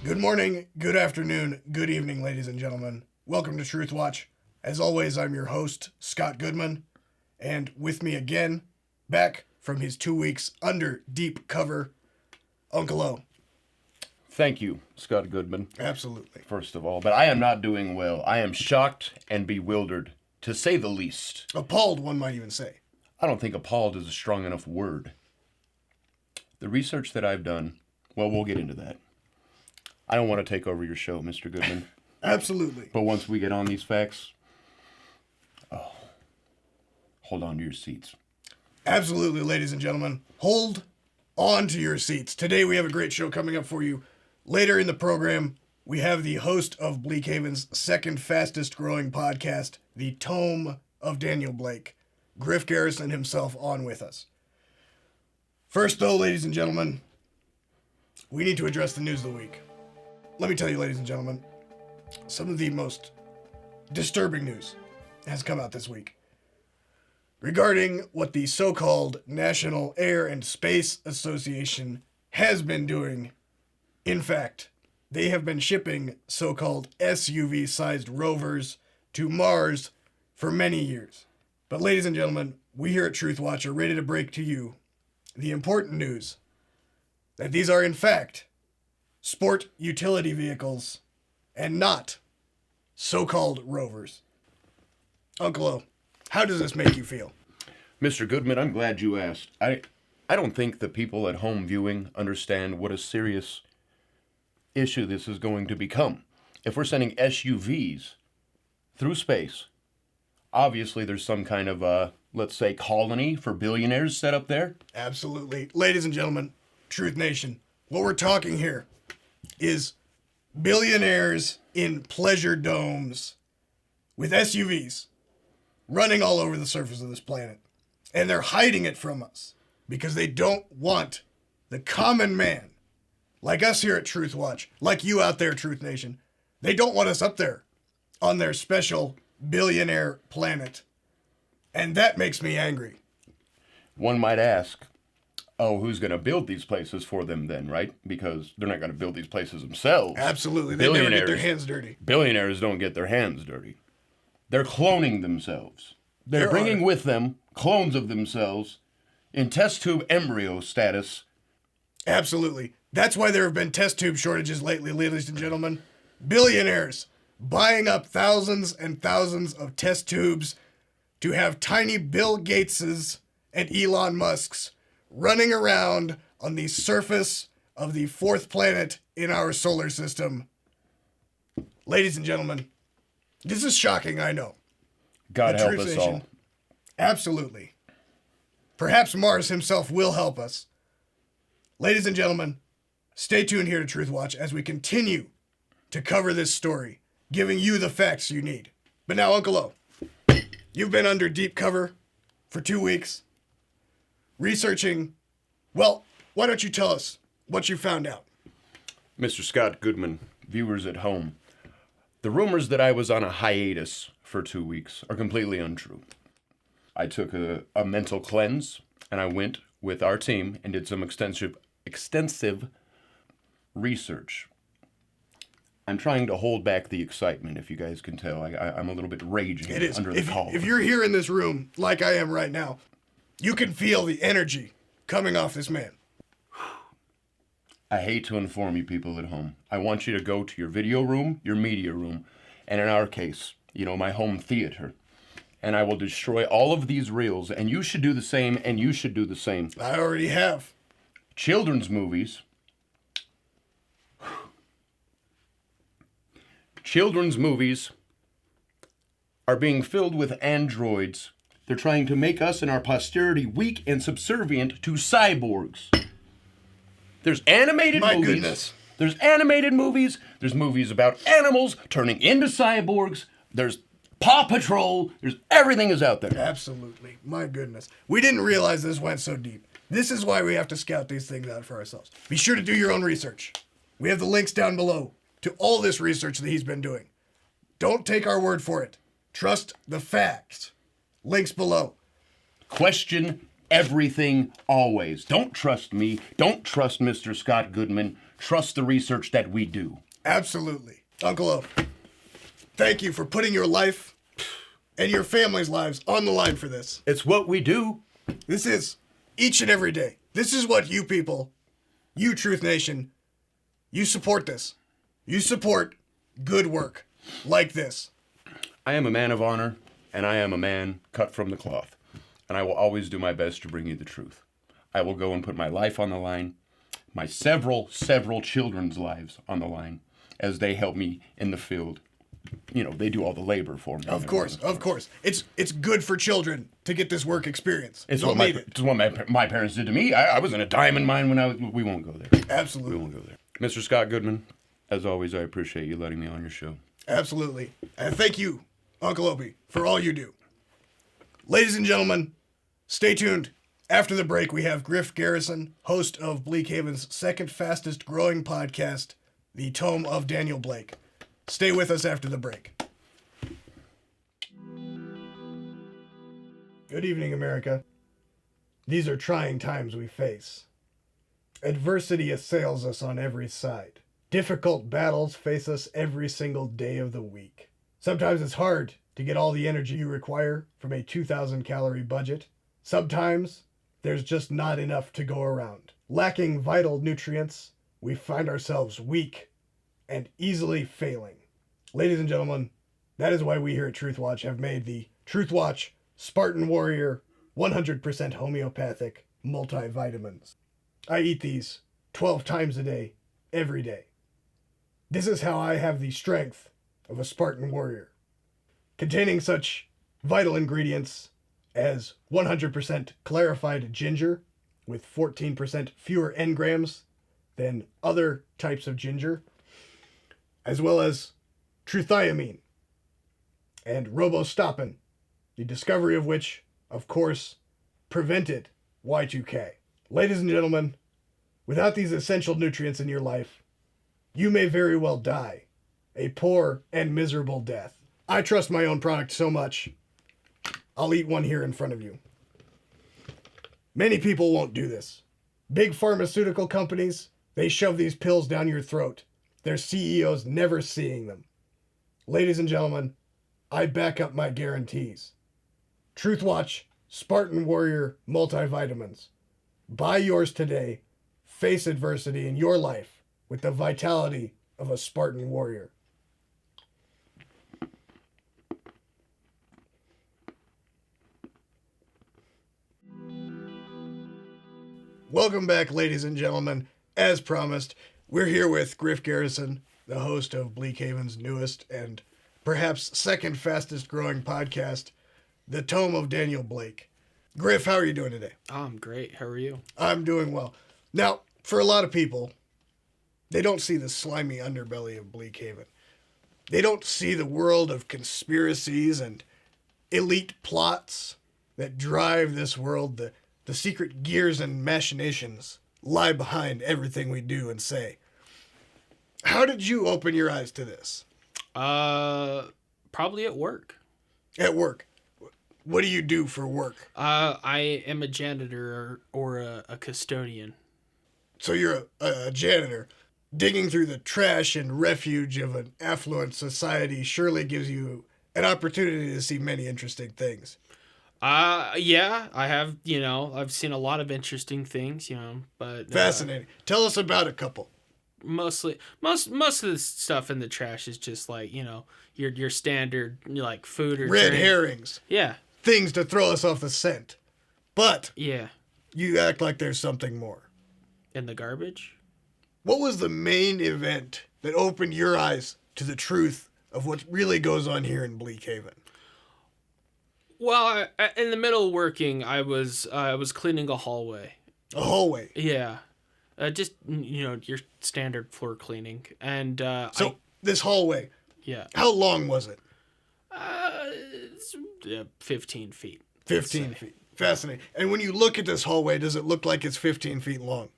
Good morning, good afternoon, good evening, ladies and gentlemen. Welcome to Truth Watch. As always, I'm your host, Scott Goodman, and with me again, back from his 2 weeks under deep cover, Uncle O. Thank you, Scott Goodman. Absolutely. First of all, but I am not doing well. I am shocked and bewildered, to say the least. Appalled, one might even say. I don't think appalled is a strong enough word. The research that I've done, well, we'll get into that. I don't want to take over your show, Mr. Goodman. Absolutely. But once we get on these facts, hold on to your seats. Absolutely, ladies and gentlemen. Hold on to your seats. Today we have a great show coming up for you. Later in the program, we have the host of Bleakheaven's second fastest growing podcast, The Tome of Daniel Blake, Griff Garrison himself, on with us. First, though, ladies and gentlemen, we need to address the news of the week. Let me tell you, ladies and gentlemen, some of the most disturbing news has come out this week regarding what the so-called National Air and Space Association has been doing. In fact, they have been shipping so-called SUV-sized rovers to Mars for many years. But ladies and gentlemen, we here at Truth Watch are ready to break to you the important news that these are in fact sport utility vehicles and not so-called rovers. Uncle O, how does this make you feel? Mr. Goodman, I'm glad you asked. I don't think the people at home viewing understand what a serious issue this is going to become. If we're sending SUVs through space, obviously there's some kind of, let's say, colony for billionaires set up there. Absolutely. Ladies and gentlemen, Truth Nation, what we're talking here is billionaires in pleasure domes with SUVs running all over the surface of this planet. And they're hiding it from us because they don't want the common man, like us here at Truth Watch, like you out there, Truth Nation. They don't want us up there on their special billionaire planet. And that makes me angry. One might ask, who's going to build these places for them then, right? Because they're not going to build these places themselves. Absolutely. They never get their hands dirty. Billionaires don't get their hands dirty. They're cloning themselves. They're bringing with them clones of themselves in test tube embryo status. Absolutely. That's why there have been test tube shortages lately, ladies and gentlemen. Billionaires buying up thousands and thousands of test tubes to have tiny Bill Gateses and Elon Musks running around on the surface of the fourth planet in our solar system. Ladies and gentlemen, this is shocking, I know. God help us all. Absolutely. Perhaps Mars himself will help us. Ladies and gentlemen, stay tuned here to Truth Watch as we continue to cover this story, giving you the facts you need. But now, Uncle O, you've been under deep cover for 2 weeks, researching. Well, why don't you tell us what you found out? Mr. Scott Goodman, viewers at home, the rumors that I was on a hiatus for 2 weeks are completely untrue. I took a mental cleanse, and I went with our team and did some extensive research. I'm trying to hold back the excitement, if you guys can tell. I'm a little bit raging under the collar. If you're here in this room, like I am right now, you can feel the energy coming off this man. I hate to inform you people at home. I want you to go to your video room, your media room, and in our case, my home theater. And I will destroy all of these reels, and you should do the same, and you should do the same. I already have. Children's movies. Children's movies are being filled with androids. They're trying to make us and our posterity weak and subservient to cyborgs. There's animated movies. My goodness. There's animated movies. There's movies about animals turning into cyborgs. There's Paw Patrol. There's everything is out there. Absolutely. My goodness. We didn't realize this went so deep. This is why we have to scout these things out for ourselves. Be sure to do your own research. We have the links down below to all this research that he's been doing. Don't take our word for it. Trust the facts. Links below. Question everything, always. Don't trust me. Don't trust Mr. Scott Goodman. Trust the research that we do. Absolutely. Uncle O, thank you for putting your life and your family's lives on the line for this. It's what we do. This is each and every day. This is what you people, you Truth Nation, you support this. You support good work like this. I am a man of honor, and I am a man cut from the cloth. And I will always do my best to bring you the truth. I will go and put my life on the line, my several children's lives on the line, as they help me in the field. You know, they do all the labor for me. Of course. It's good for children to get this work experience. It's what my parents did to me. I was in a diamond mine when we won't go there. Absolutely. We won't go there. Mr. Scott Goodman, as always, I appreciate you letting me on your show. Absolutely. And thank you, Uncle Opie, for all you do. Ladies and gentlemen, stay tuned. After the break, we have Griff Garrison, host of Bleakhaven's second fastest growing podcast, The Tome of Daniel Blake. Stay with us after the break. Good evening, America. These are trying times we face. Adversity assails us on every side. Difficult battles face us every single day of the week. Sometimes it's hard to get all the energy you require from a 2,000-calorie budget. Sometimes there's just not enough to go around. Lacking vital nutrients, we find ourselves weak and easily failing. Ladies and gentlemen, that is why we here at TruthWatch have made the TruthWatch Spartan Warrior 100% homeopathic multivitamins. I eat these 12 times a day, every day. This is how I have the strength of a Spartan warrior. Containing such vital ingredients as 100% clarified ginger with 14% fewer engrams than other types of ginger, as well as truthiamine and ribostopin, the discovery of which, of course, prevented Y2K. Ladies and gentlemen, without these essential nutrients in your life, you may very well die a poor and miserable death. I trust my own product so much, I'll eat one here in front of you. Many people won't do this. Big pharmaceutical companies, they shove these pills down your throat, their CEOs never seeing them. Ladies and gentlemen, I back up my guarantees. TruthWatch Spartan Warrior multivitamins. Buy yours today. Face adversity in your life with the vitality of a Spartan warrior. Welcome back, ladies and gentlemen. As promised, we're here with Griff Garrison, the host of Bleakhaven's newest and perhaps second fastest growing podcast, The Tome of Daniel Blake. Griff, how are you doing today? I'm great. How are you? I'm doing well. Now, for a lot of people, they don't see the slimy underbelly of Bleakhaven. They don't see the world of conspiracies and elite plots that drive this world. The secret gears and machinations lie behind everything we do and say. How did you open your eyes to this? Probably at work. At work. What do you do for work? I am a janitor or a custodian. So you're a janitor. Digging through the trash and refuge of an affluent society surely gives you an opportunity to see many interesting things. Yeah, I have, I've seen a lot of interesting things, but... Fascinating. Tell us about a couple. Most of the stuff in the trash is just like, your standard, like food or red drink. herrings. Yeah. Things to throw us off the scent. But yeah, you act like there's something more. In the garbage? What was the main event that opened your eyes to the truth of what really goes on here in Bleakhaven? Well, in the middle of working, I was cleaning a hallway. A hallway? Yeah. Just, your standard floor cleaning. And this hallway. Yeah. How long was it? It's 15 feet. 15 feet. Fascinating. And when you look at this hallway, does it look like it's 15 feet long?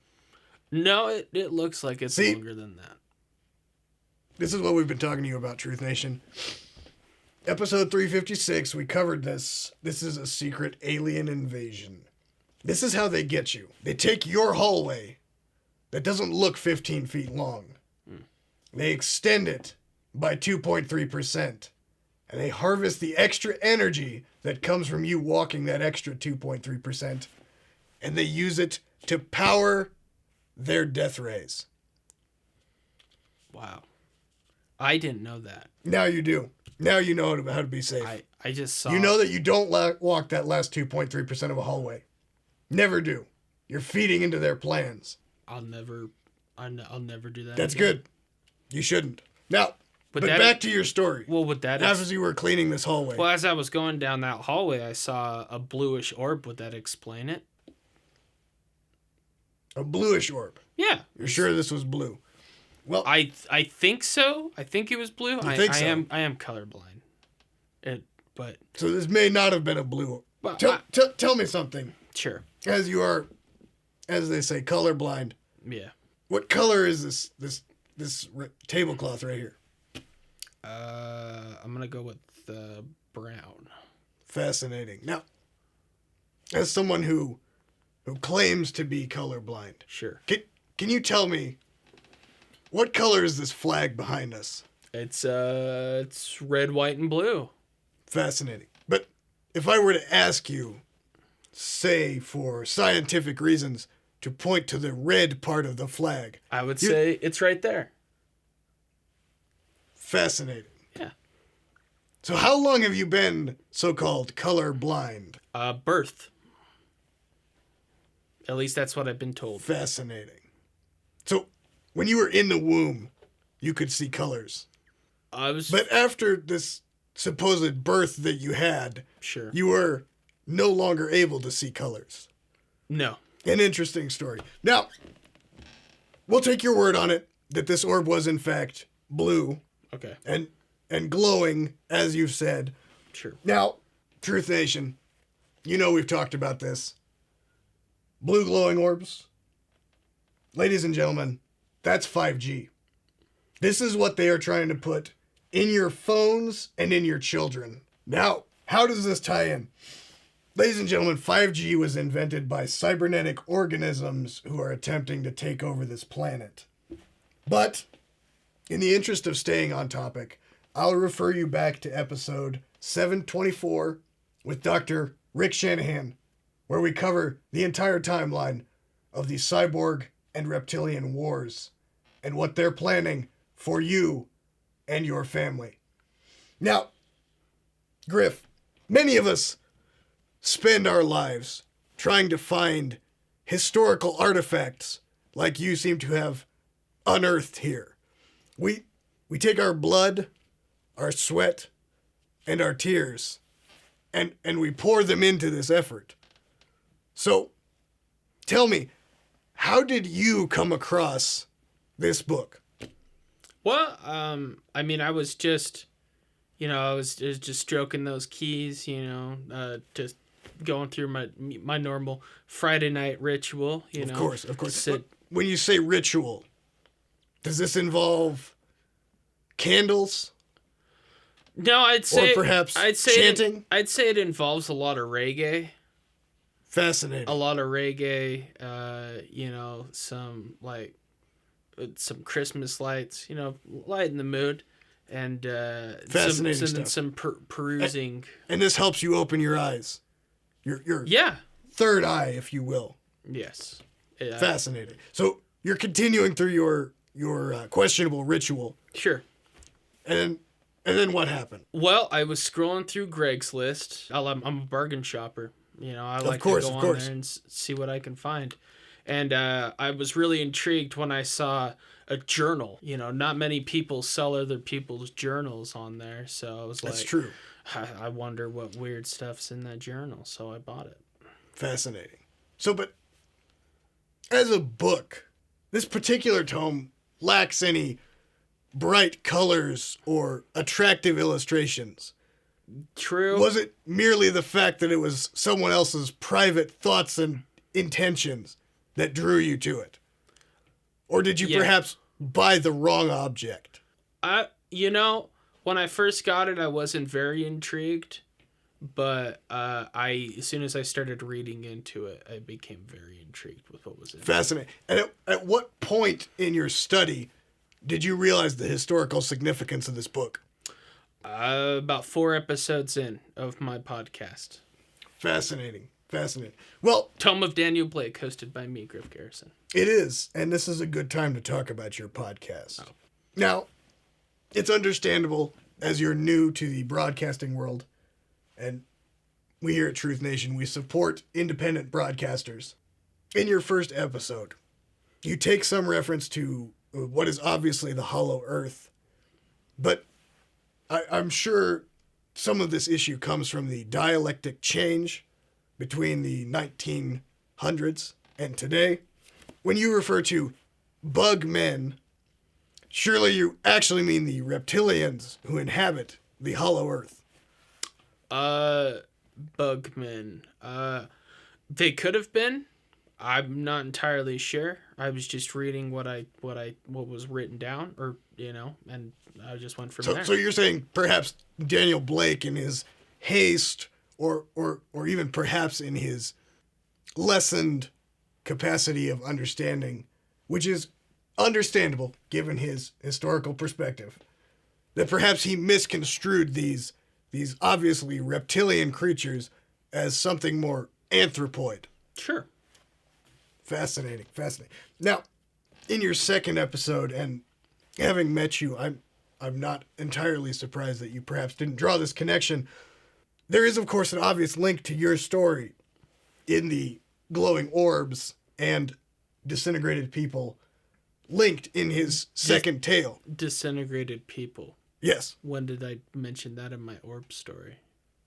No, it looks like it's longer than that. This is what we've been talking to you about, Truth Nation. Episode 356, we covered this. This is a secret alien invasion. This is how they get you. They take your hallway that doesn't look 15 feet long. They extend it by 2.3%. And they harvest the extra energy that comes from you walking that extra 2.3%. And they use it to power their death rays. Wow. I didn't know that. Now you do. Now you know how to be safe. I just saw. You know that you don't walk that last 2.3% of a hallway. Never do. You're feeding into their plans. I'll never do that. That's again. good. You shouldn't. Now, but that- back to your story. Well, with that, As you were cleaning this hallway. well, as I was going down that hallway, I saw a bluish orb. Would that explain it? A bluish orb. Yeah. You're sure this was blue? Well, I think so. I think it was blue. I think so? I am colorblind. But so this may not have been a blue. Well, Tell me something. sure. As you are, as they say, colorblind. Yeah. What color is this tablecloth right here? I'm gonna go with brown. Fascinating. Now, as someone who claims to be colorblind, Sure. can you tell me what color is this flag behind us? It's red, white, and blue. Fascinating. But if I were to ask you, say for scientific reasons, to point to the red part of the flag, I would say it's right there. fascinating. Yeah. So how long have you been so-called colorblind? Birth. At least that's what I've been told. Fascinating. So when you were in the womb, you could see colors. But after this supposed birth that you had, sure. you were no longer able to see colors. No. An interesting story. Now, we'll take your word on it that this orb was in fact blue Okay. and glowing, as you've said. Sure. Now, Truth Nation, you know we've talked about this. Blue glowing orbs. Ladies and gentlemen, that's 5G. This is what they are trying to put in your phones and in your children. Now, how does this tie in? Ladies and gentlemen, 5G was invented by cybernetic organisms who are attempting to take over this planet. But, in the interest of staying on topic, I'll refer you back to episode 724 with Dr. Rick Shanahan, where we cover the entire timeline of the cyborg and reptilian wars and what they're planning for you and your family. Now, Griff, many of us spend our lives trying to find historical artifacts like you seem to have unearthed here. We take our blood, our sweat, and our tears, and we pour them into this effort. So, tell me, how did you come across this book? Well, I mean, I was just, I was just stroking those keys, just going through my normal Friday night ritual, Of course. Sit. When you say ritual, does this involve candles? No, I'd say chanting? I'd say it involves a lot of reggae. Fascinating. A lot of reggae, some Christmas lights, lighten the mood, and Fascinating stuff. some perusing. And this helps you open your eyes. Your Yeah. third eye, if you will. Yes. Fascinating. So you're continuing through your questionable ritual, Sure. and then what happened? Well, I was scrolling through Greg's list. I'm a bargain shopper. I like to go on there and see what I can find. And I was really intrigued when I saw a journal. Not many people sell other people's journals on there. So I was That's like, true. I wonder what weird stuff's in that journal. So I bought it. Fascinating. So, but as a book, this particular tome lacks any bright colors or attractive illustrations. True. Was it merely the fact that it was someone else's private thoughts and intentions that drew you to it? Or did you perhaps buy the wrong object? When I first got it, I wasn't very intrigued. but as soon as I started reading into it, I became very intrigued with what was in it. Fascinating. And at what point in your study did you realize the historical significance of this book? About 4 episodes in of my podcast. Fascinating. Well, Tome of Daniel Blake, hosted by me, Griff Garrison. It is, and this is a good time to talk about your podcast. Oh. Now, it's understandable as you're new to the broadcasting world, and we here at Truth Nation, we support independent broadcasters. In your first episode, you take some reference to what is obviously the Hollow Earth, but I'm sure some of this issue comes from the dialectic change between the 1900s and today. When you refer to bug men, surely you actually mean the reptilians who inhabit the Hollow Earth. Bugmen. They could have been. I'm not entirely sure. I was just reading what was written down, or and I just went from there. So you're saying perhaps Daniel Blake, in his haste, or even perhaps in his lessened capacity of understanding, which is understandable given his historical perspective, that perhaps he misconstrued these obviously reptilian creatures as something more anthropoid. Sure. Fascinating. Now, in your second episode, and having met you, I'm not entirely surprised that you perhaps didn't draw this connection. There is, of course, an obvious link to your story in the glowing orbs and disintegrated people linked in his second tale. Disintegrated people. Yes. When did I mention that in my orb story?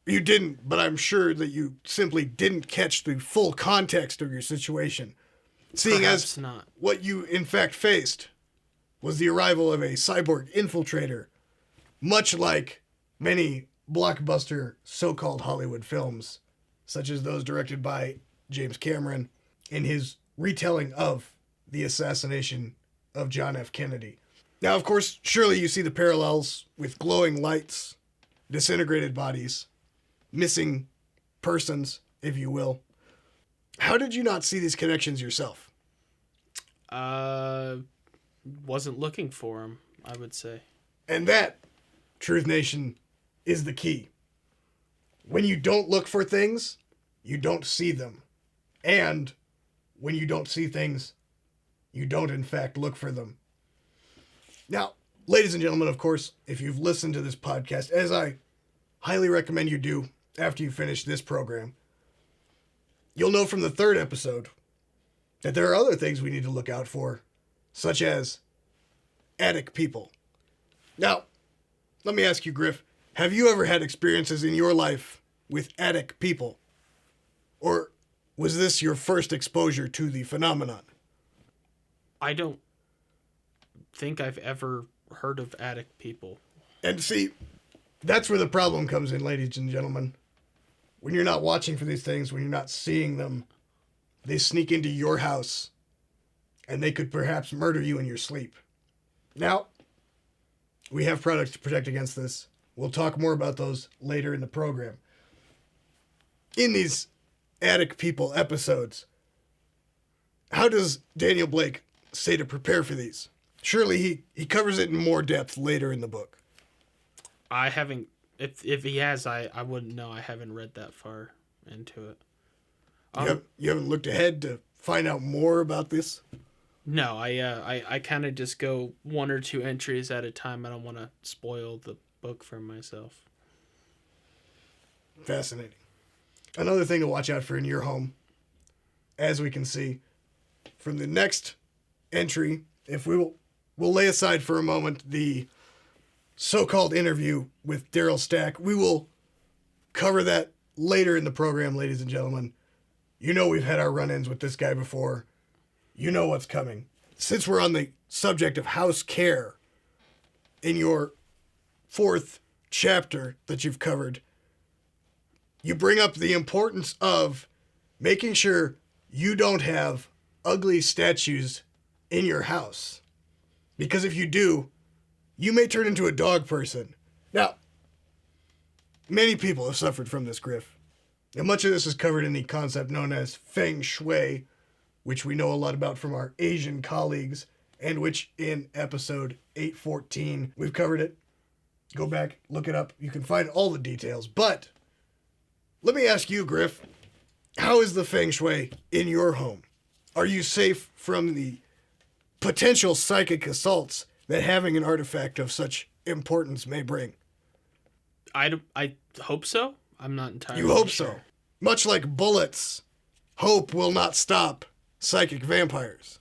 You didn't, but I'm sure that you simply didn't catch the full context of your situation. Seeing Perhaps as not. What you in fact faced was the arrival of a cyborg infiltrator, much like many blockbuster so-called Hollywood films, such as those directed by James Cameron in his retelling of the assassination of John F. Kennedy. Now, of course, surely you see the parallels with glowing lights, disintegrated bodies, missing persons, if you will. How did you not see these connections yourself? Wasn't looking for them, I would say. And that, Truth Nation, is the key. When you don't look for things, you don't see them. And when you don't see things, you don't in fact look for them. Now, ladies and gentlemen, of course, if you've listened to this podcast, as I highly recommend you do after you finish this program, you'll know from the third episode that there are other things we need to look out for, such as attic people. Now, let me ask you, Griff, have you ever had experiences in your life with attic people? Or was this your first exposure to the phenomenon? I don't think I've ever heard of attic people. And see, that's where the problem comes in, ladies and gentlemen. When you're not watching for these things, when you're not seeing them, they sneak into your house, and they could perhaps murder you in your sleep. Now, we have products to protect against this. We'll talk more about those later in the program. In these attic people episodes, how does Daniel Blake say to prepare for these? Surely he covers it in more depth later in the book. I haven't. If he has, I wouldn't know. I haven't read that far into it. You haven't looked ahead to find out more about this? No, I kind of just go 1 or 2 entries at a time. I don't want to spoil the book for myself. Fascinating. Another thing to watch out for in your home, as we can see from the next entry, if we'll lay aside for a moment the so-called interview with Daryl Stack. We will cover that later in the program, ladies and gentlemen. You know we've had our run-ins with this guy before. You know what's coming. Since we're on the subject of house care, in your 4th chapter that you've covered, you bring up the importance of making sure you don't have ugly statues in your house. Because if you do, you may turn into a dog person. Now, Many people have suffered from this, Griff. And much of this is covered in the concept known as Feng Shui, which we know a lot about from our Asian colleagues, and which in episode 814, we've covered it. Go back, look it up. You can find all the details. But let me ask you, Griff, how is the Feng Shui in your home? Are you safe from the potential psychic assaults that having an artifact of such importance may bring? I hope so. I'm not entirely You hope sure. so. Much like bullets, hope will not stop psychic vampires.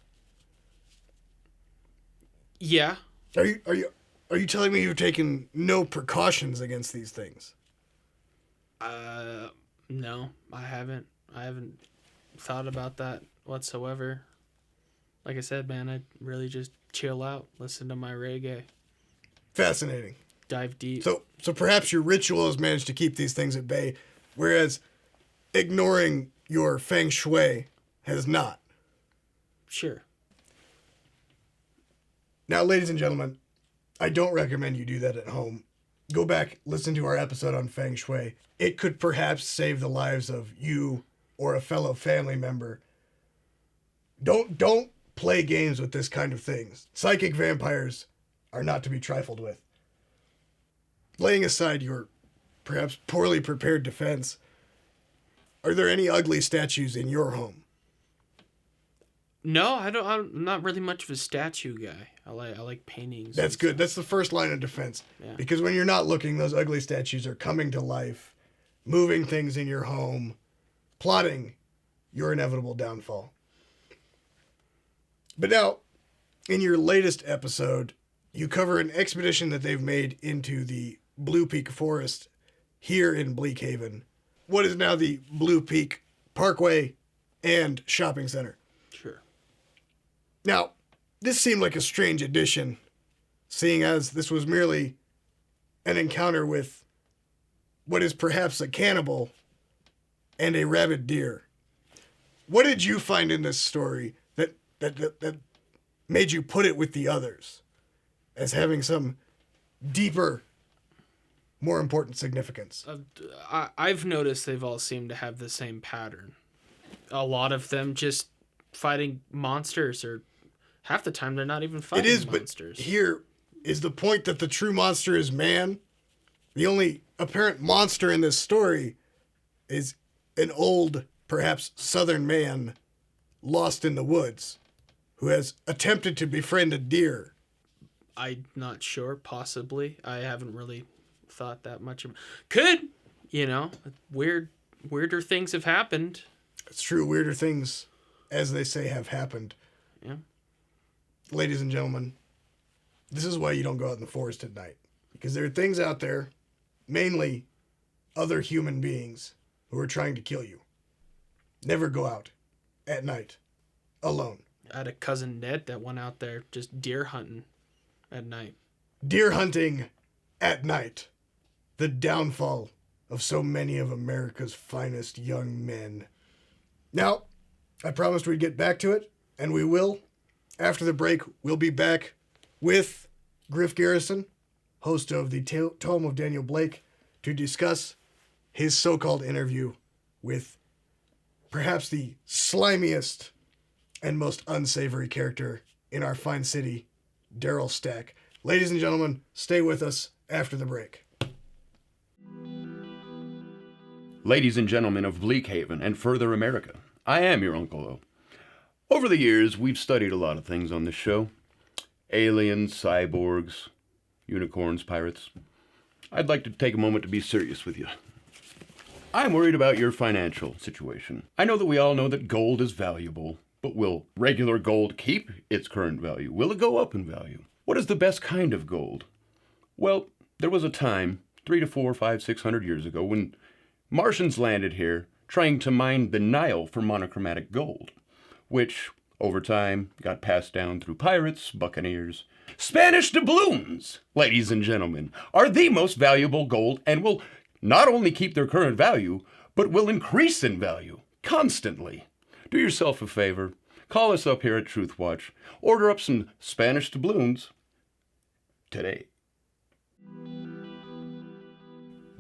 Yeah. Are you telling me you've taken no precautions against these things? No, I haven't. I haven't thought about that whatsoever. Like I said, man, I really just chill out, listen to my reggae, Fascinating. dive deep. So perhaps your ritual has managed to keep these things at bay, whereas ignoring your Feng Shui has not. Sure. Now, ladies and gentlemen, I don't recommend you do that at home. Go back, listen to our episode on Feng Shui. It could perhaps save the lives of you or a fellow family member. Don't play games with this kind of things. Psychic vampires are not to be trifled with. Laying aside your perhaps poorly prepared defense, are there any ugly statues in your home? No, I'm not really much of a statue guy. I like paintings. That's good. That's the first line of defense. Yeah. Because when you're not looking, those ugly statues are coming to life, moving things in your home, plotting your inevitable downfall. But now, in your latest episode, you cover an expedition that they've made into the Blue Peak Forest here in Bleakheaven, what is now the Blue Peak Parkway and Shopping Center. Sure. Now, this seemed like a strange addition, seeing as this was merely an encounter with what is perhaps a cannibal and a rabid deer. What did you find in this story that made you put it with the others as having some deeper, more important significance? I've noticed they've all seemed to have the same pattern. A lot of them just fighting monsters, or half the time they're not even fighting monsters. But here is the point that the true monster is man. The only apparent monster in this story is an old, perhaps southern man lost in the woods who has attempted to befriend a deer. I'm not sure. Possibly. I haven't really thought that much. Could, weirder things have happened. It's true. Weirder things, as they say, have happened. Yeah. Ladies and gentlemen, this is why you don't go out in the forest at night. Because there are things out there, mainly other human beings, who are trying to kill you. Never go out at night alone. I had a cousin Ned that went out there just deer hunting at night. Deer hunting at night. The downfall of so many of America's finest young men. Now, I promised we'd get back to it, and we will. After the break, we'll be back with Griff Garrison, host of the Tome of Daniel Blake, to discuss his so-called interview with perhaps the slimiest and most unsavory character in our fine city, Daryl Stack. Ladies and gentlemen, stay with us after the break. Ladies and gentlemen of Bleakheaven and further America, I am your Uncle O. Over the years, we've studied a lot of things on this show. Aliens, cyborgs, unicorns, pirates. I'd like to take a moment to be serious with you. I'm worried about your financial situation. I know that we all know that gold is valuable, but will regular gold keep its current value? Will it go up in value? What is the best kind of gold? Well, there was a time, 300 to 400, 500, 600 years ago, when Martians landed here trying to mine the Nile for monochromatic gold, which, over time, got passed down through pirates, buccaneers. Spanish doubloons, ladies and gentlemen, are the most valuable gold and will not only keep their current value, but will increase in value constantly. Do yourself a favor. Call us up here at TruthWatch. Order up some Spanish doubloons today.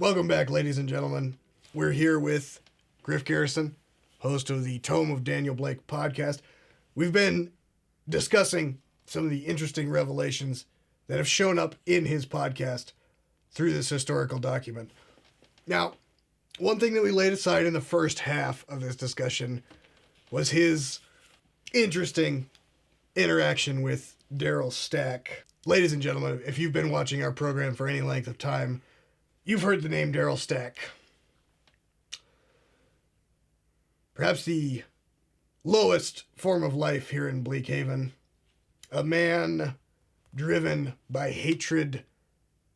Welcome back, ladies and gentlemen. We're here with Griff Garrison, host of the Tome of Daniel Blake podcast. We've been discussing some of the interesting revelations that have shown up in his podcast through this historical document. Now, one thing that we laid aside in the first half of this discussion was his interesting interaction with Daryl Stack. Ladies and gentlemen, if you've been watching our program for any length of time, you've heard the name Daryl Stack. Perhaps the lowest form of life here in Bleakheaven. A man driven by hatred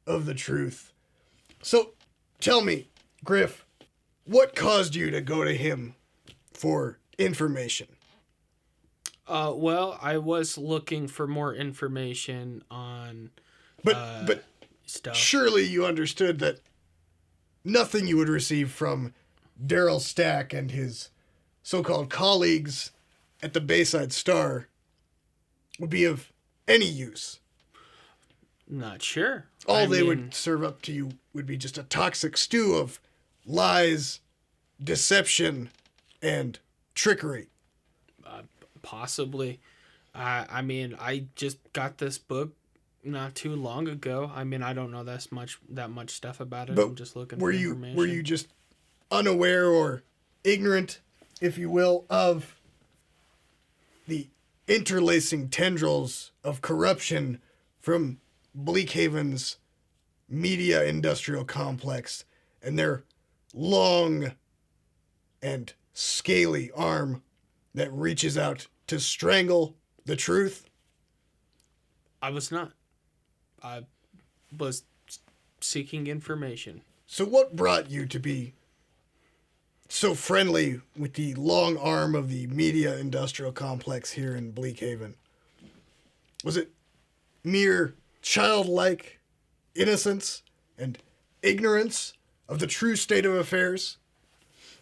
of the truth. So, tell me, Griff, what caused you to go to him for information? Well, I was looking for more information on but stuff. Surely you understood that nothing you would receive from Daryl Stack and his so-called colleagues at the Bayside Star would be of any use. Not sure. All they would serve up to you would be just a toxic stew of lies, deception, and trickery. Possibly. I just got this book not too long ago. I don't know that much stuff about it. But I'm just looking for information. Were you just unaware or ignorant, if you will, of the interlacing tendrils of corruption from Bleakhaven's media industrial complex and their long and scaly arm that reaches out to strangle the truth? I was not. I was seeking information. So what brought you to be so friendly with the long arm of the media industrial complex here in Bleakhaven? Was it mere childlike innocence and ignorance of the true state of affairs?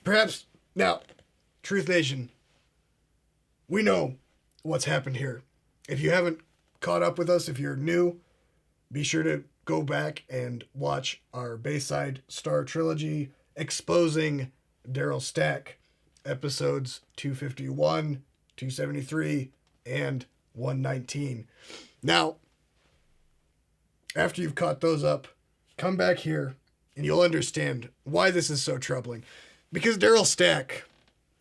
Perhaps, now, Truth Nation, we know what's happened here. If you haven't caught up with us, if you're new, be sure to go back and watch our Bayside Star trilogy exposing Daryl Stack, episodes 251, 273, and 119. Now, after you've caught those up, come back here and you'll understand why this is so troubling. Because Daryl Stack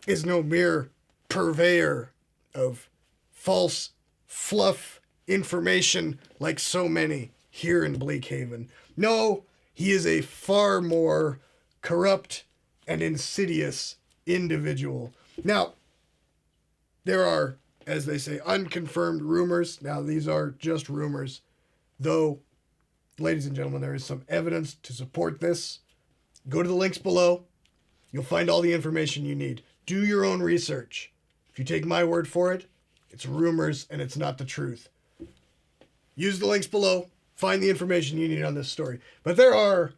is no mere purveyor of false fluff information like so many here in Bleakhaven. No, he is a far more corrupt and insidious individual. Now, there are, as they say, unconfirmed rumors. Now, these are just rumors, though, ladies and gentlemen, there is some evidence to support this. Go to the links below. You'll find all the information you need. Do your own research. If you take my word for it, it's rumors and it's not the truth. Use the links below. Find the information you need on this story. But there are,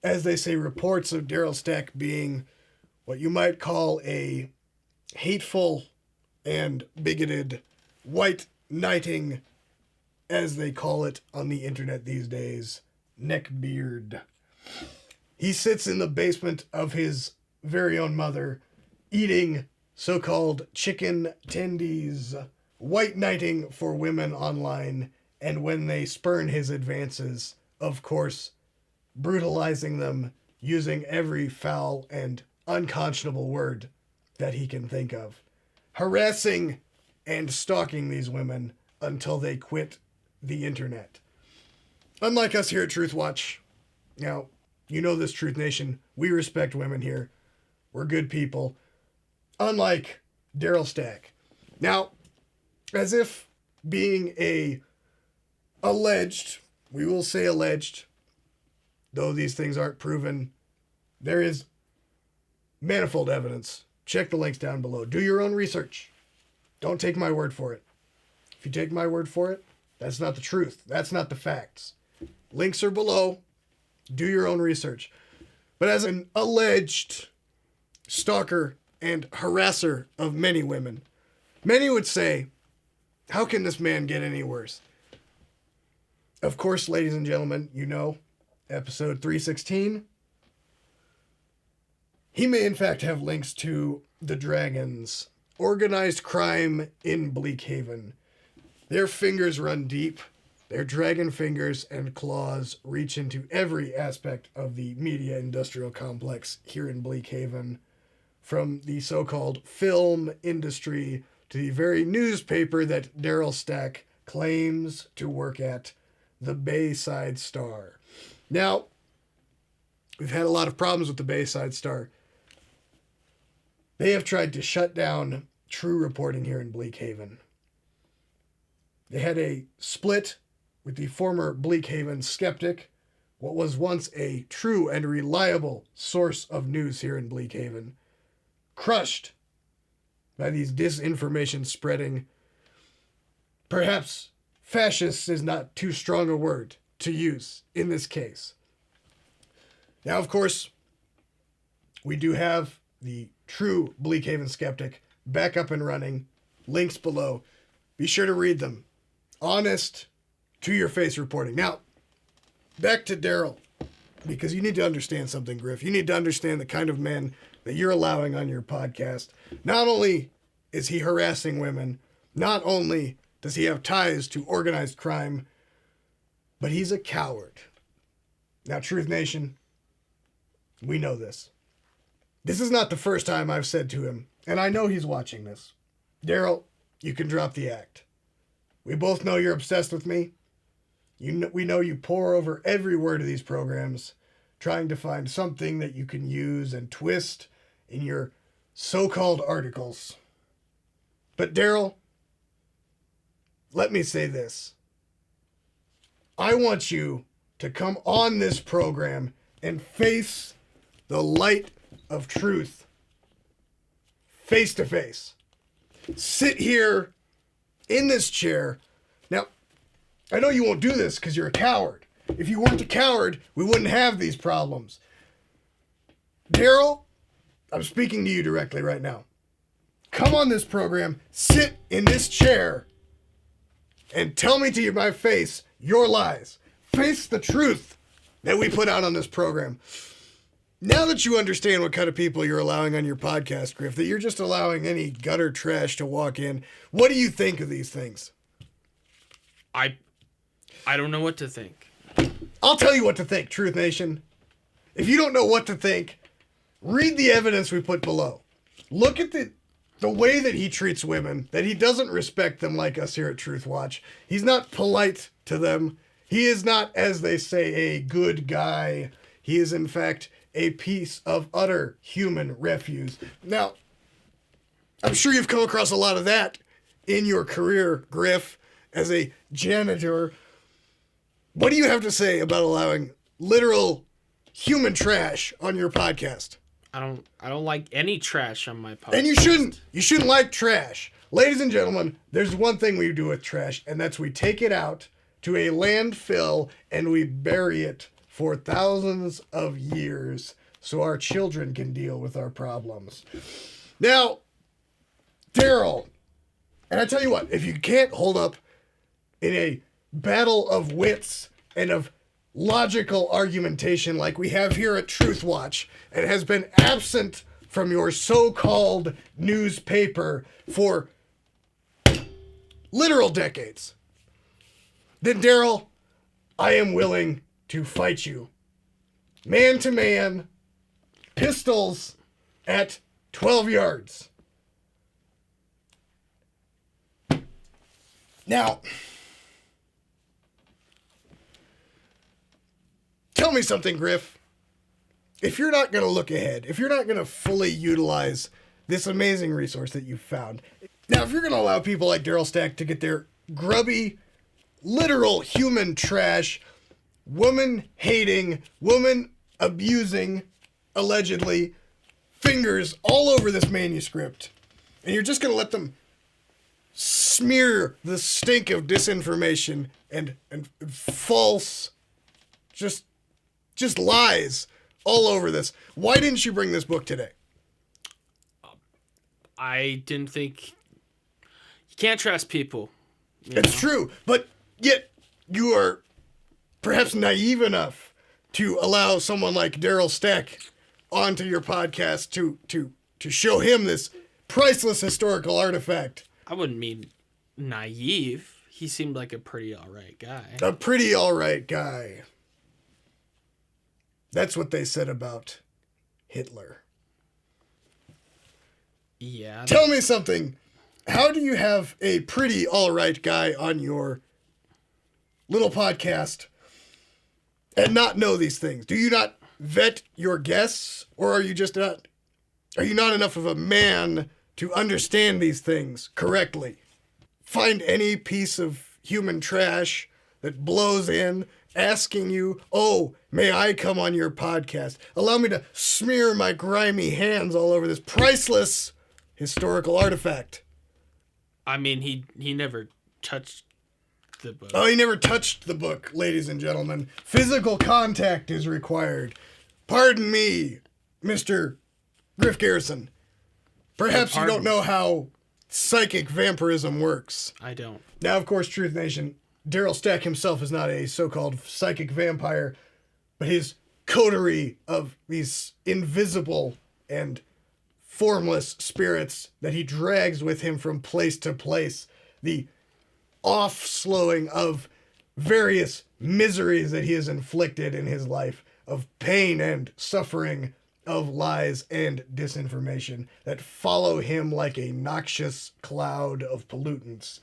as they say, reports of Daryl Stack being what you might call a hateful and bigoted white knighting, as they call it on the internet these days, neckbeard. He sits in the basement of his very own mother, eating so-called chicken tendies, white knighting for women online, and when they spurn his advances, of course, brutalizing them using every foul and unconscionable word that he can think of. Harassing and stalking these women until they quit the internet. Unlike us here at TruthWatch, now, you know this, Truth Nation, we respect women here. We're good people. Unlike Daryl Stack. Now, as if being a alleged, we will say alleged, though these things aren't proven, there is manifold evidence. Check the links down below. Do your own research. Don't take my word for it. If you take my word for it, that's not the truth. That's not the facts. Links are below. Do your own research. But as an alleged stalker and harasser of many women, many would say, how can this man get any worse? Of course, ladies and gentlemen, you know, episode 316, he may in fact have links to the Dragons, organized crime in Bleakheaven. Their fingers run deep. Their dragon fingers and claws reach into every aspect of the media industrial complex here in Bleakheaven, from the so-called film industry to the very newspaper that Daryl Stack claims to work at, the Bayside Star. Now, we've had a lot of problems with the Bayside Star. They have tried to shut down true reporting here in Bleakheaven. They had a split with the former Bleakheaven skeptic, what was once a true and reliable source of news here in Bleakheaven, crushed by these disinformation spreading. Perhaps fascists is not too strong a word to use in this case. Now, of course, we do have the true Bleakheaven skeptic back up and running. Links below. Be sure to read them. Honest, to-your-face reporting. Now, back to Daryl, because you need to understand something, Griff. You need to understand the kind of man that you're allowing on your podcast. Not only is he harassing women, not only does he have ties to organized crime, but he's a coward. Now, Truth Nation, we know this. This is not the first time I've said to him, and I know he's watching this, Daryl, you can drop the act. We both know you're obsessed with me. We know you pore over every word of these programs, trying to find something that you can use and twist in your so-called articles. But Daryl, let me say this. I want you to come on this program and face the light of truth face to face. Sit here in this chair. Now, I know you won't do this because you're a coward. If you weren't a coward, we wouldn't have these problems. Daryl, I'm speaking to you directly right now. Come on this program, sit in this chair, and tell me to my face your lies. Face the truth that we put out on this program. Now that you understand what kind of people you're allowing on your podcast, Griff, that you're just allowing any gutter trash to walk in, what do you think of these things? I don't know what to think. I'll tell you what to think, Truth Nation. If you don't know what to think, read the evidence we put below. Look at the way that he treats women, that he doesn't respect them like us here at Truth Watch. He's not polite to them. He is not, as they say, a good guy. He is, in fact, a piece of utter human refuse. Now, I'm sure you've come across a lot of that in your career, Griff, as a janitor. What do you have to say about allowing literal human trash on your podcast? I don't like any trash on my podcast. And you shouldn't. You shouldn't like trash. Ladies and gentlemen, there's one thing we do with trash, and that's we take it out to a landfill and we bury it for thousands of years so our children can deal with our problems. Now, Daryl, and I tell you what, if you can't hold up in a battle of wits and of logical argumentation like we have here at Truth Watch and has been absent from your so-called newspaper for literal decades, then Daryl, I am willing to fight you. Man to man, pistols at 12 yards. Now, tell me something, Griff. If you're not going to look ahead, if you're not going to fully utilize this amazing resource that you've found, now, if you're going to allow people like Daryl Stack to get their grubby, literal human trash, woman-hating, woman-abusing, allegedly, fingers all over this manuscript, and you're just going to let them smear the stink of disinformation and false, just lies all over this. Why didn't you bring this book today? I didn't think... You can't trust people. It's true, but yet you are perhaps naive enough to allow someone like Daryl Stack onto your podcast to show him this priceless historical artifact. I wouldn't mean naive. He seemed like a pretty alright guy. A pretty alright guy. That's what they said about Hitler. Yeah. Tell me something. How do you have a pretty alright guy on your little podcast and not know these things? Do you not vet your guests, or are you not enough of a man to understand these things correctly? Find any piece of human trash that blows in asking you, oh, may I come on your podcast? Allow me to smear my grimy hands all over this priceless historical artifact. I mean, he never touched the book. Oh, he never touched the book, ladies and gentlemen. Physical contact is required. Pardon me, Mr. Griff Garrison. Perhaps you don't know how psychic vampirism works. I don't. Now, of course, Truth Nation, Daryl Stack himself is not a so-called psychic vampire, but his coterie of these invisible and formless spirits that he drags with him from place to place, the off-slowing of various miseries that he has inflicted in his life, of pain and suffering, of lies and disinformation that follow him like a noxious cloud of pollutants.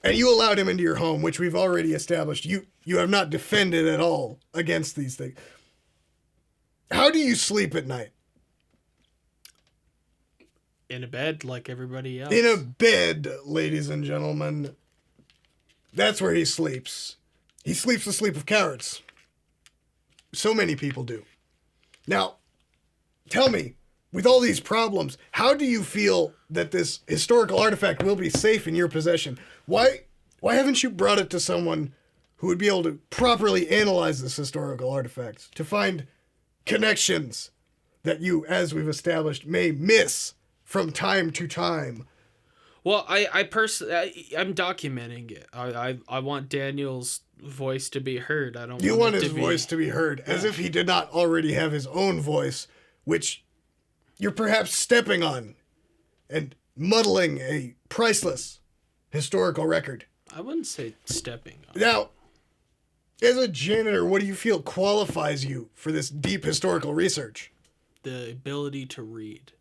And you allowed him into your home, which we've already established. You have not defended at all against these things. How do you sleep at night? In a bed like everybody else. In a bed, ladies and gentlemen. That's where he sleeps. He sleeps the sleep of cowards. So many people do. Now, tell me, with all these problems, how do you feel that this historical artifact will be safe in your possession? Why haven't you brought it to someone who would be able to properly analyze this historical artifact, to find connections that you, as we've established, may miss from time to time? Well, I'm documenting it. I want Daniel's voice to be heard. I don't. You want his voice to be heard, as if he did not already have his own voice, which you're perhaps stepping on and muddling a priceless historical record. I wouldn't say stepping on. Now, as a janitor, what do you feel qualifies you for this deep historical research? The ability to read.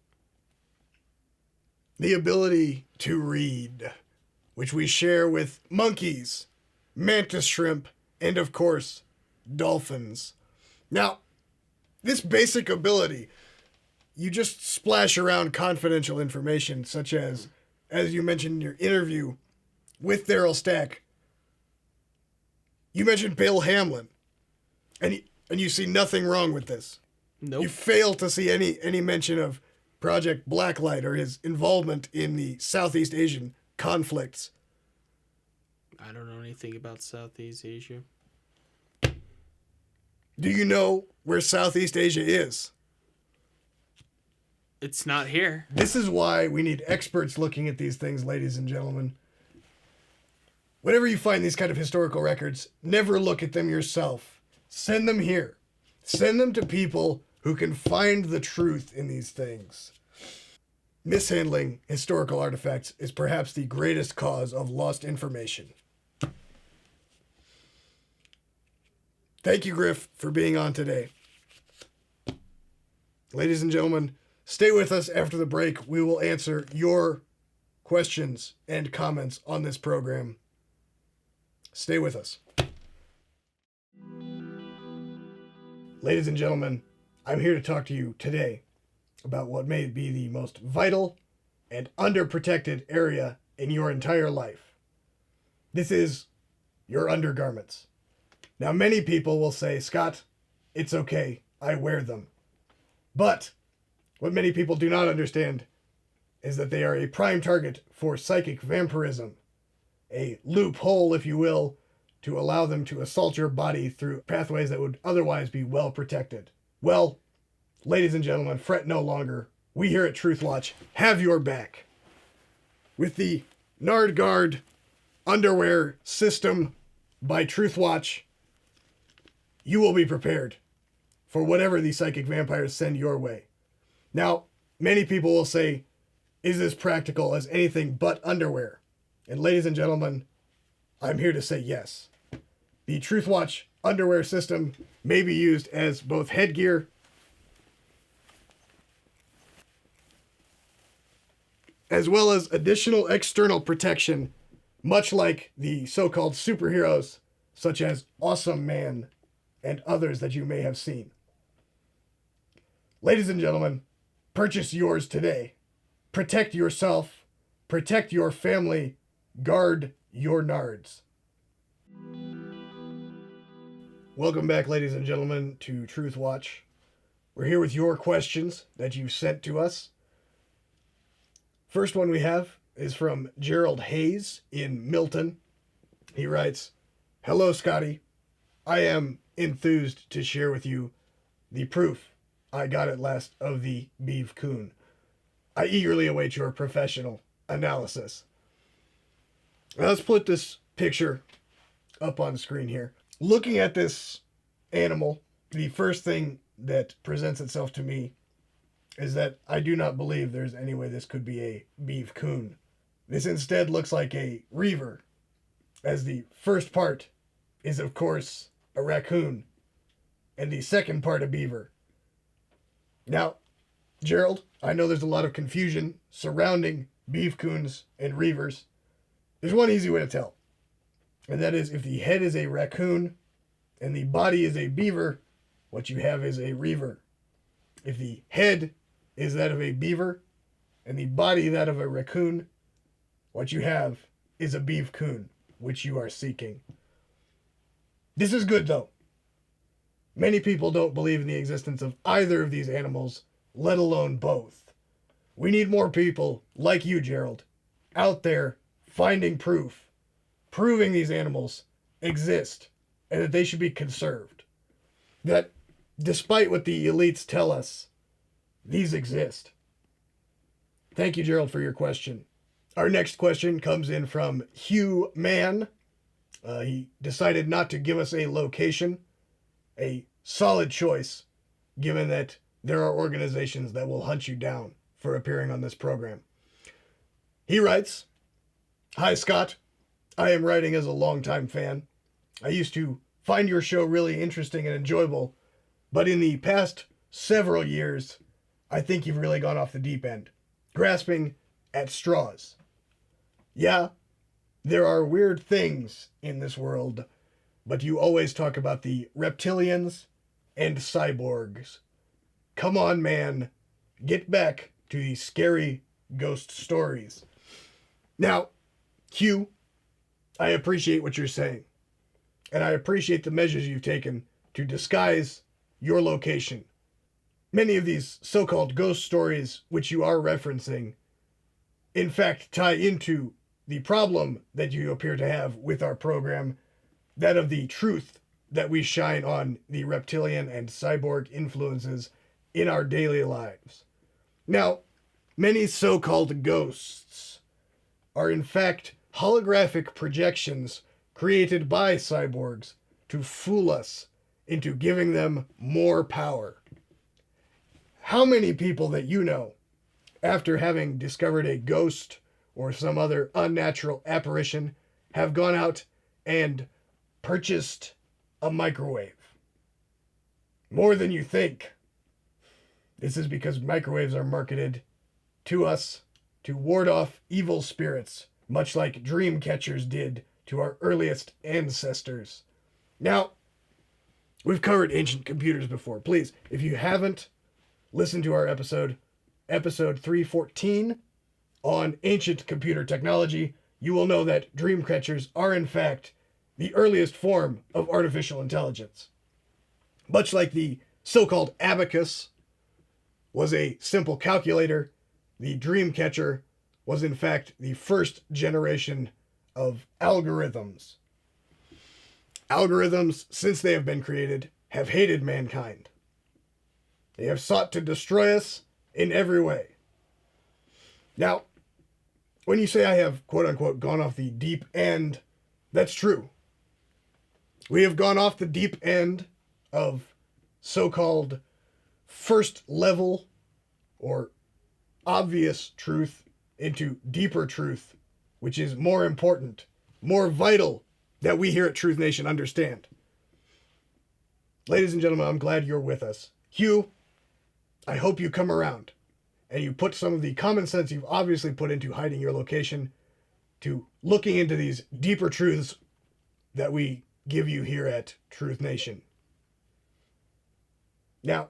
The ability to read, which we share with monkeys, mantis shrimp, and of course, dolphins. Now, this basic ability, you just splash around confidential information, such as you mentioned in your interview with Daryl Stack, you mentioned Bill Hamlin, and you see nothing wrong with this. Nope. You fail to see any mention of Project Blacklight or his involvement in the Southeast Asian conflicts. I don't know anything about Southeast Asia. Do you know where Southeast Asia is? It's not here. This is why we need experts looking at these things, ladies and gentlemen. Whenever you find these kind of historical records, never look at them yourself. Send them here. Send them to people who can find the truth in these things. Mishandling historical artifacts is perhaps the greatest cause of lost information. Thank you, Griff, for being on today. Ladies and gentlemen, stay with us after the break. We will answer your questions and comments on this program. Stay with us. Ladies and gentlemen, I'm here to talk to you today about what may be the most vital and underprotected area in your entire life. This is your undergarments. Now, many people will say, Scott, it's okay, I wear them. But what many people do not understand is that they are a prime target for psychic vampirism, a loophole, if you will, to allow them to assault your body through pathways that would otherwise be well protected. Well, ladies and gentlemen, fret no longer. We here at TruthWatch have your back. With the Nuard Guard underwear system by TruthWatch, you will be prepared for whatever the psychic vampires send your way. Now, many people will say, is this practical as anything but underwear? And ladies and gentlemen, I'm here to say yes. The TruthWatch underwear system may be used as both headgear as well as additional external protection, much like the so-called superheroes such as Awesome Man and others that you may have seen. Ladies and gentlemen, purchase yours today. Protect yourself, protect your family, guard your nards. Welcome back, ladies and gentlemen, to TruthWatch. We're here with your questions that you sent to us. First one we have is from Gerald Hayes in Milton. He writes, "Hello, Scotty. I am enthused to share with you the proof I got at last of the Beeve Coon. I eagerly await your professional analysis." Now let's put this picture up on screen here. Looking at this animal, the first thing that presents itself to me is that I do not believe there's any way this could be a Beeve Coon. This instead looks like a Reaver, as the first part is, of course, a raccoon, and the second part a beaver. Now, Gerald, I know there's a lot of confusion surrounding Beeve Coons and Reavers. There's one easy way to tell, and that is if the head is a raccoon and the body is a beaver, what you have is a Reaver. If the head is that of a beaver and the body that of a raccoon, what you have is a Beeve Coon, which you are seeking. This is good, though. Many people don't believe in the existence of either of these animals, let alone both. We need more people like you, Gerald, out there finding proof, proving these animals exist and that they should be conserved. That despite what the elites tell us, these exist. Thank you, Gerald, for your question. Our next question comes in from Hugh Mann. He decided not to give us a location, a solid choice, given that there are organizations that will hunt you down for appearing on this program. He writes, "Hi, Scott. I am writing as a longtime fan. I used to find your show really interesting and enjoyable, but in the past several years, I think you've really gone off the deep end, grasping at straws. Yeah, there are weird things in this world, but you always talk about the reptilians and cyborgs. Come on, man. Get back to the scary ghost stories." Now, Hugh, I appreciate what you're saying, and I appreciate the measures you've taken to disguise your location. Many of these so-called ghost stories, which you are referencing, in fact tie into the problem that you appear to have with our program, that of the truth that we shine on the reptilian and cyborg influences in our daily lives. Now, many so-called ghosts are in fact holographic projections created by cyborgs to fool us into giving them more power. How many people that you know, after having discovered a ghost or some other unnatural apparition, have gone out and purchased a microwave? More than you think. This is because microwaves are marketed to us to ward off evil spirits, much like dream catchers did to our earliest ancestors. Now, we've covered ancient computers before. Please, if you haven't, listen to our episode 314 on ancient computer technology. You will know that dream catchers are in fact the earliest form of artificial intelligence. Much like the so-called abacus was a simple calculator, the dream catcher was in fact the first generation of algorithms. Algorithms, since they have been created, have hated mankind. They have sought to destroy us in every way. Now, when you say I have, quote-unquote, gone off the deep end, that's true. We have gone off the deep end of so-called first level or obvious truth into deeper truth, which is more important, more vital, that we here at Truth Nation understand. Ladies and gentlemen, I'm glad you're with us. Hugh, I hope you come around and you put some of the common sense you've obviously put into hiding your location to looking into these deeper truths that we give you here at Truth Nation. Now,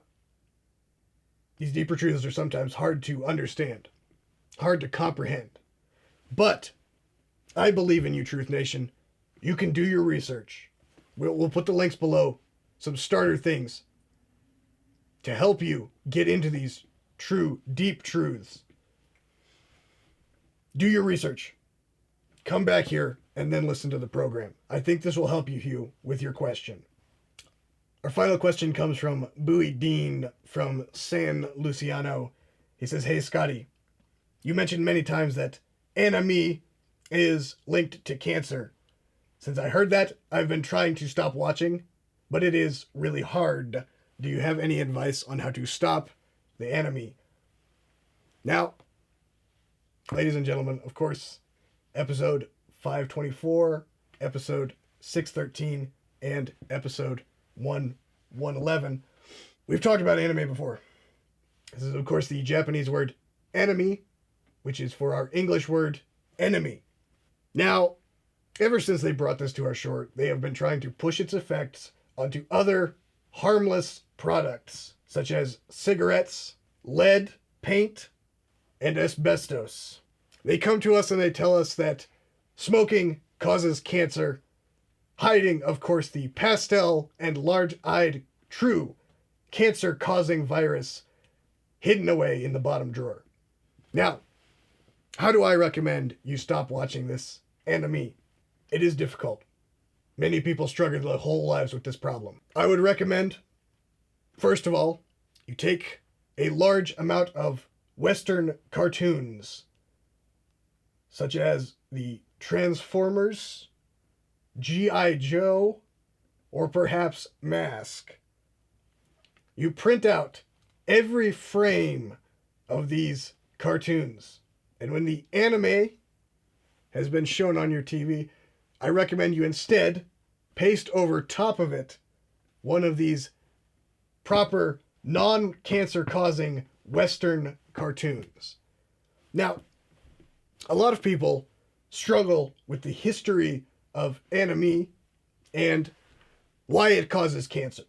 these deeper truths are sometimes hard to understand, hard to comprehend. But I believe in you, Truth Nation. You can do your research. We'll put the links below, some starter things to help you get into these true, deep truths. Do your research. Come back here and then listen to the program. I think this will help you, Hugh, with your question. Our final question comes from Bowie Dean from San Luciano. He says, "Hey, Scotty, you mentioned many times that anime is linked to cancer. Since I heard that, I've been trying to stop watching, but it is really hard. Do you have any advice on how to stop the anime?" Now, ladies and gentlemen, of course, episode 524, episode 613, and episode 111. We've talked about anime before. This is, of course, the Japanese word anime, which is for our English word enemy. Now, ever since they brought this to our shore, they have been trying to push its effects onto other harmless products, such as cigarettes, lead, paint, and asbestos. They come to us and they tell us that smoking causes cancer, hiding, of course, the pastel and large-eyed true cancer-causing virus hidden away in the bottom drawer. Now, how do I recommend you stop watching this anime? It is difficult. Many people struggle their whole lives with this problem. I would recommend, first of all, you take a large amount of Western cartoons, such as the Transformers, G.I. Joe, or perhaps Mask. You print out every frame of these cartoons, and when the anime has been shown on your TV, I recommend you instead paste over top of it one of these proper non-cancer causing Western cartoons. Now, a lot of people struggle with the history of anime and why it causes cancer.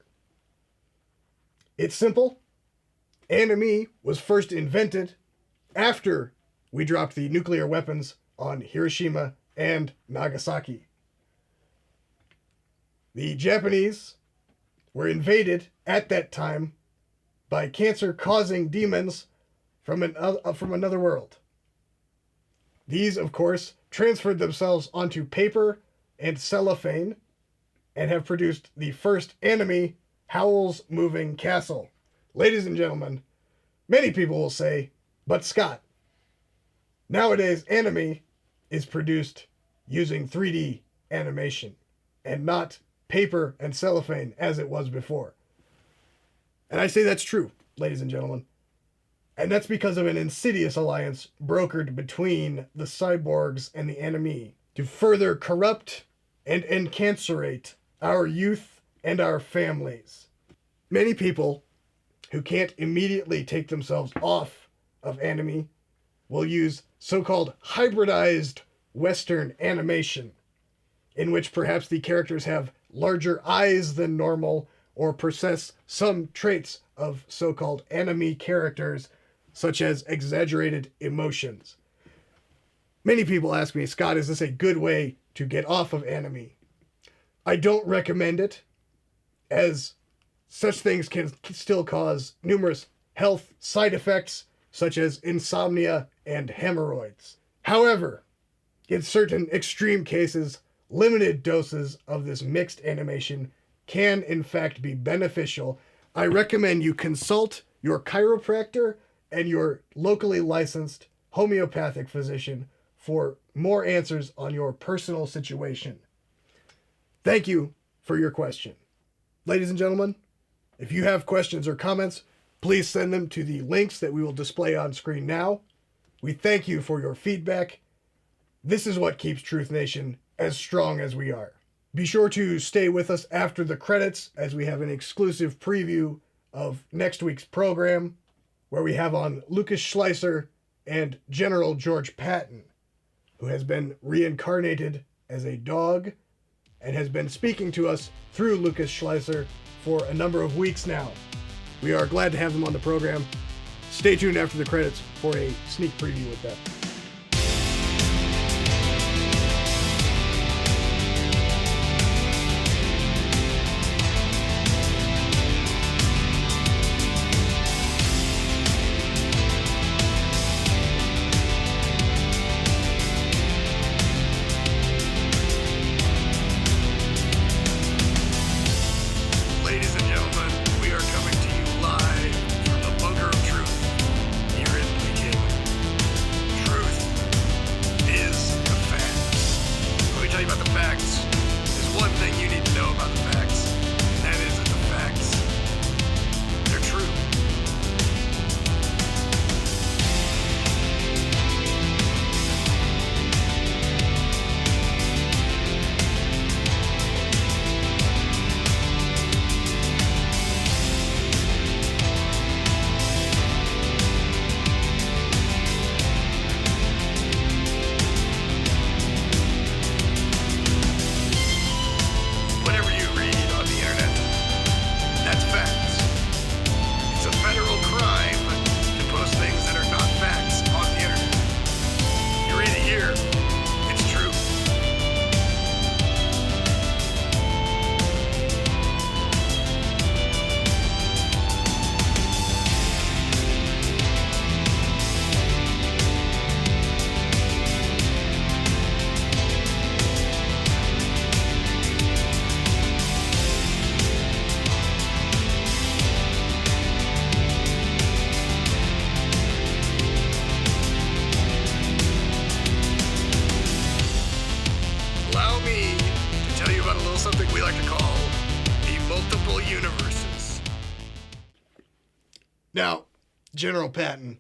It's simple. Anime was first invented after we dropped the nuclear weapons on Hiroshima and Nagasaki. The Japanese were invaded at that time by cancer-causing demons from another world. These, of course, transferred themselves onto paper and cellophane and have produced the first anime, Howl's Moving Castle. Ladies and gentlemen, many people will say, but Scott, nowadays anime is produced using 3D animation and not paper and cellophane as it was before. And I say that's true, ladies and gentlemen. And that's because of an insidious alliance brokered between the cyborgs and the anime to further corrupt and encancerate our youth and our families. Many people who can't immediately take themselves off of anime will use so-called hybridized Western animation, in which perhaps the characters have larger eyes than normal or possess some traits of so-called anime characters, such as exaggerated emotions. Many people ask me, Scott, is this a good way to get off of anime? I don't recommend it, as such things can still cause numerous health side effects, such as insomnia and hemorrhoids. However, in certain extreme cases, limited doses of this mixed animation can in fact be beneficial. I recommend you consult your chiropractor and your locally licensed homeopathic physician for more answers on your personal situation. Thank you for your question. Ladies and gentlemen, If you have questions or comments, please send them to the links that we will display on screen now. We thank you for your feedback. This is what keeps Truth Nation as strong as we are. Be sure to stay with us after the credits as we have an exclusive preview of next week's program where we have on Lucas Schleiser and General George Patton, who has been reincarnated as a dog and has been speaking to us through Lucas Schleiser for a number of weeks now. We are glad to have them on the program. Stay tuned after the credits for a sneak preview with that. Now, General Patton,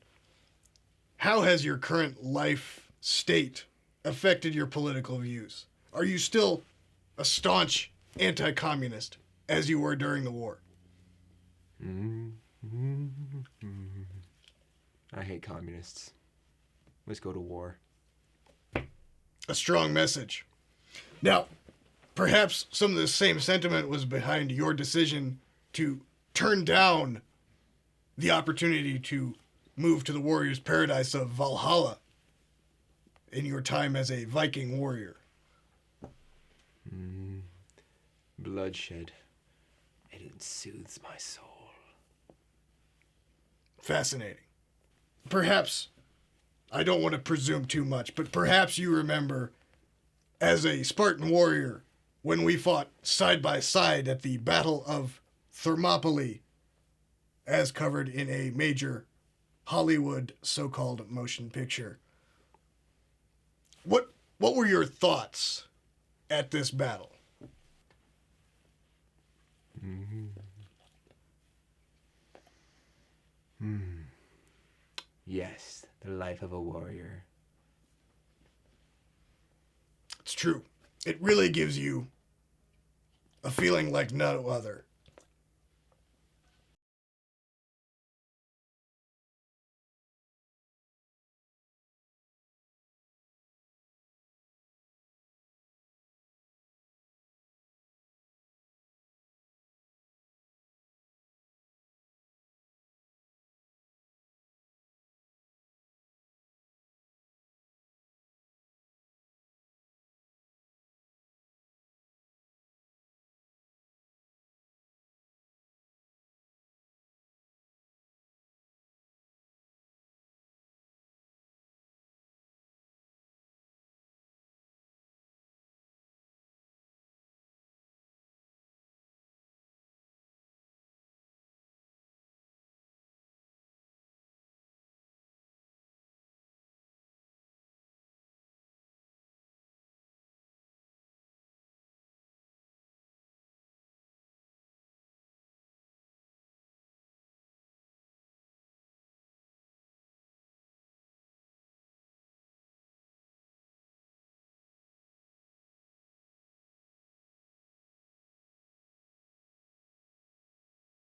how has your current life state affected your political views? Are you still a staunch anti-communist, as you were during the war? I hate communists. Let's go to war. A strong message. Now, perhaps some of the same sentiment was behind your decision to turn down the opportunity to move to the warrior's paradise of Valhalla in your time as a Viking warrior. Bloodshed. It soothes my soul. Fascinating. Perhaps, I don't want to presume too much, but perhaps you remember as a Spartan warrior when we fought side by side at the Battle of Thermopylae, as covered in a major Hollywood so-called motion picture. What were your thoughts at this battle? Yes, the life of a warrior. It's true. It really gives you a feeling like no other.